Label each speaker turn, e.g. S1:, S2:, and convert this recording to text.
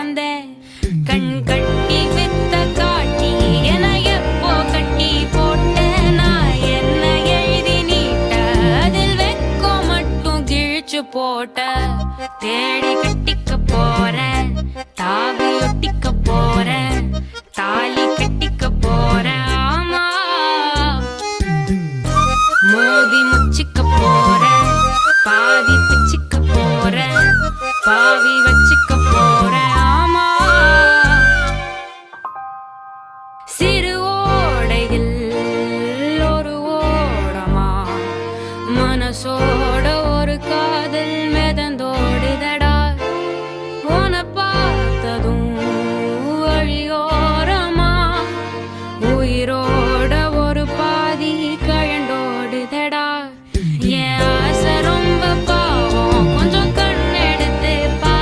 S1: பிறந்த கண் கட்டி வித்த காட்டி என எப்போ கட்டி போட்ட நான் என்ன எழுதி நீட்ட அதில் வெக்கோ மட்டும் கிழிச்சு போட்ட தேடி